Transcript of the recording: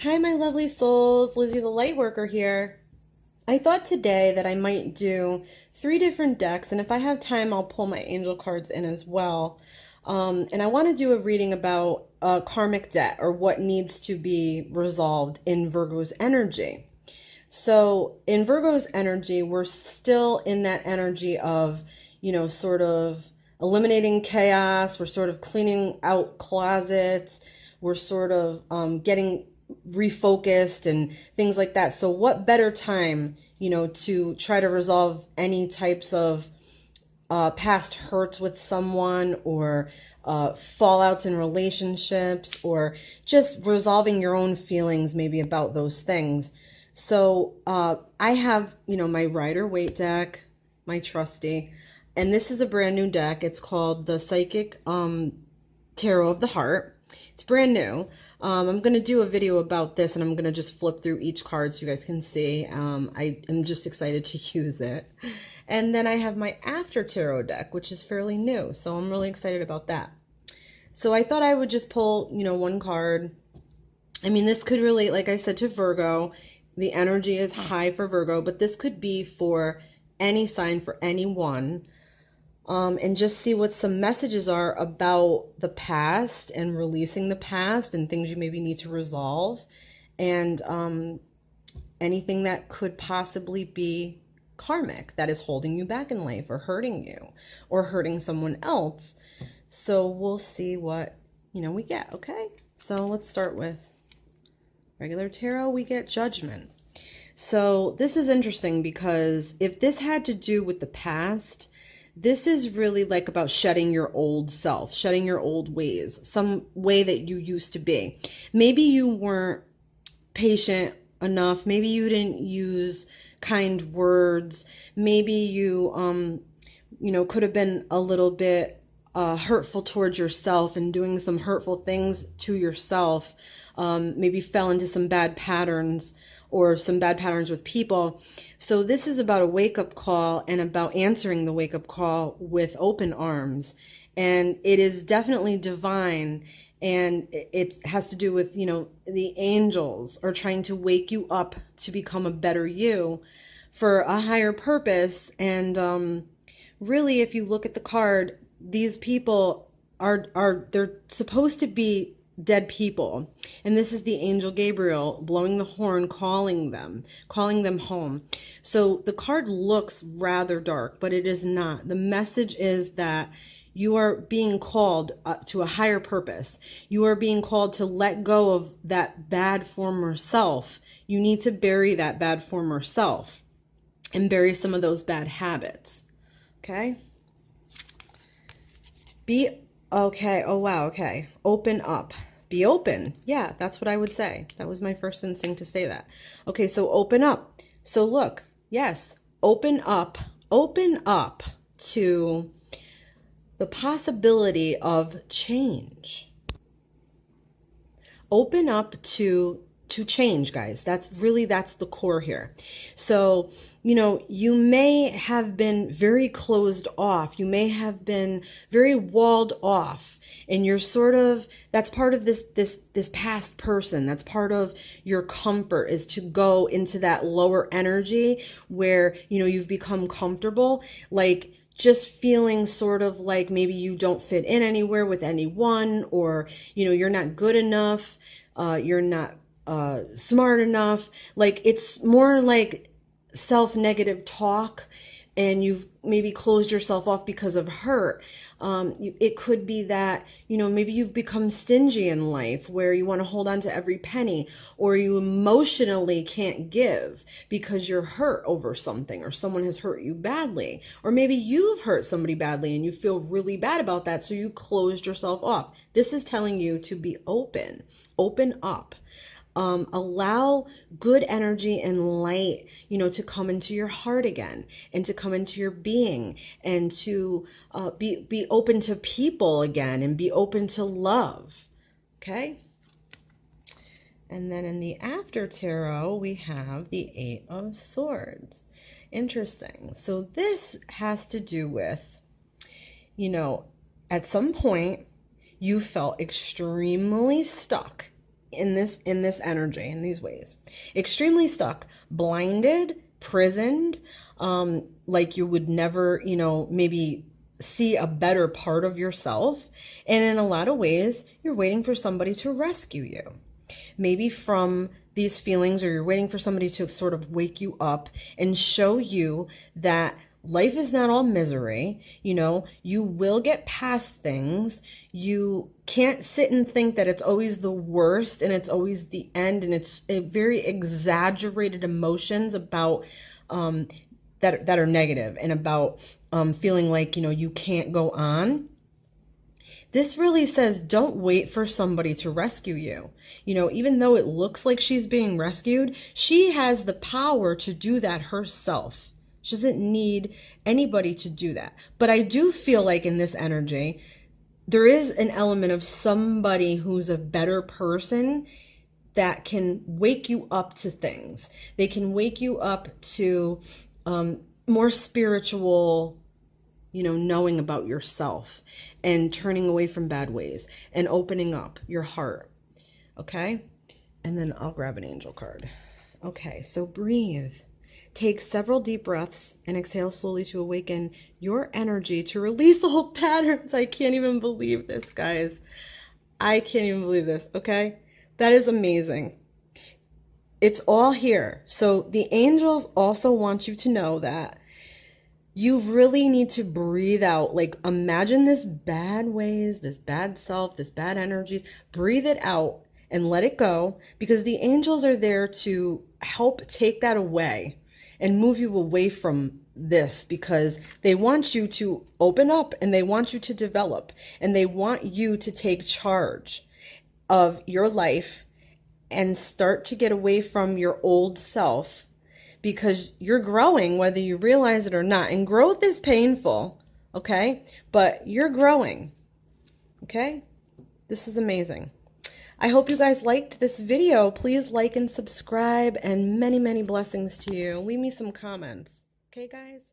Hi, my lovely souls. Lizzie the Lightworker here. I thought today that I might do three different decks, and if I have time, I'll pull my angel cards in as well. And I want to do a reading about karmic debt or what needs to be resolved in Virgo's energy. So, in Virgo's energy, we're still in that energy of, sort of eliminating chaos. We're sort of cleaning out closets. We're sort of getting refocused and things like that. So, what better time, to try to resolve any types of past hurts with someone or fallouts in relationships or just resolving your own feelings maybe about those things. So I have, my Rider-Waite deck, my trusty, and this is a brand new deck. It's called the Psychic Tarot of the Heart. It's brand new. I'm going to do a video about this, and I'm going to just flip through each card so you guys can see. I am just excited to use it. And then I have my After Tarot deck, which is fairly new, so I'm really excited about that. So I thought I would just pull, one card. I mean, this could really, like I said to Virgo, the energy is high for Virgo, but this could be for any sign, for anyone. And just see what some messages are about the past and releasing the past and things you maybe need to resolve. And anything that could possibly be karmic that is holding you back in life or hurting you or hurting someone else. So we'll see what, we get, okay? So let's start with regular tarot. We get Judgment. So this is interesting because if this had to do with the past, this is really like about shedding your old self, shedding your old ways, some way that you used to be. Maybe you weren't patient enough. Maybe you didn't use kind words. Maybe you, could have been a little bit hurtful towards yourself and doing some hurtful things to yourself. Maybe fell into some bad patterns or some bad patterns with people. So this is about a wake-up call and about answering the wake-up call with open arms. And it is definitely divine. And it has to do with, the angels are trying to wake you up to become a better you for a higher purpose. And really, if you look at the card, these people they're supposed to be dead people, and this is the angel Gabriel blowing the horn, calling them home. So the card looks rather dark, but it is not. The message is that you are being called to a higher purpose. You are being called to let go of that bad former self. You need to bury that bad former self and bury some of those bad habits. Okay? Okay. Oh, wow. Okay. Open up. Be open. Yeah, that's what I would say. That was my first instinct to say that. Okay, so open up. So look, yes, open up to the possibility of change. Open up to change, guys. That's the core here. So, you may have been very closed off. You may have been very walled off, and you're that's part of this past person. That's part of your comfort, is to go into that lower energy where, you've become comfortable, like just feeling sort of like maybe you don't fit in anywhere with anyone, or, you're not good enough. You're not smart enough. Like, it's more like self-negative talk, and you've maybe closed yourself off because of hurt. It could be that, maybe you've become stingy in life where you want to hold on to every penny, or you emotionally can't give because you're hurt over something, or someone has hurt you badly, or maybe you've hurt somebody badly and you feel really bad about that, so you closed yourself off. This is telling you to be open up. Allow good energy and light, to come into your heart again, and to come into your being, and to be open to people again, and be open to love. Okay? And then in the After Tarot, we have the Eight of Swords. Interesting. So this has to do with, at some point, you felt extremely stuck in this energy, in these ways. Extremely stuck, blinded, prisoned, like you would never, maybe see a better part of yourself. And in a lot of ways, you're waiting for somebody to rescue you. Maybe from these feelings, or you're waiting for somebody to sort of wake you up and show you that life is not all misery. You will get past things. You can't sit and think that it's always the worst and it's always the end, and it's a very exaggerated emotions about that are negative, and about feeling like you can't go on. This really says don't wait for somebody to rescue you. Even though it looks like she's being rescued, she has the power to do that herself. She doesn't need anybody to do that. But I do feel like in this energy, there is an element of somebody who's a better person that can wake you up to things. They can wake you up to more spiritual, knowing about yourself, and turning away from bad ways and opening up your heart. Okay? And then I'll grab an angel card. Okay, so breathe. Take several deep breaths and exhale slowly to awaken your energy to release old patterns. I can't even believe this, guys. I can't even believe this, okay? That is amazing. It's all here. So the angels also want you to know that you really need to breathe out. Like, imagine this bad ways, this bad self, this bad energies. Breathe it out and let it go, because the angels are there to help take that away and move you away from this, because they want you to open up, and they want you to develop, and they want you to take charge of your life and start to get away from your old self, because you're growing whether you realize it or not. And growth is painful, okay? But you're growing, okay? This is amazing. I hope you guys liked this video. Please like and subscribe, and many, many blessings to you. Leave me some comments. Okay, guys?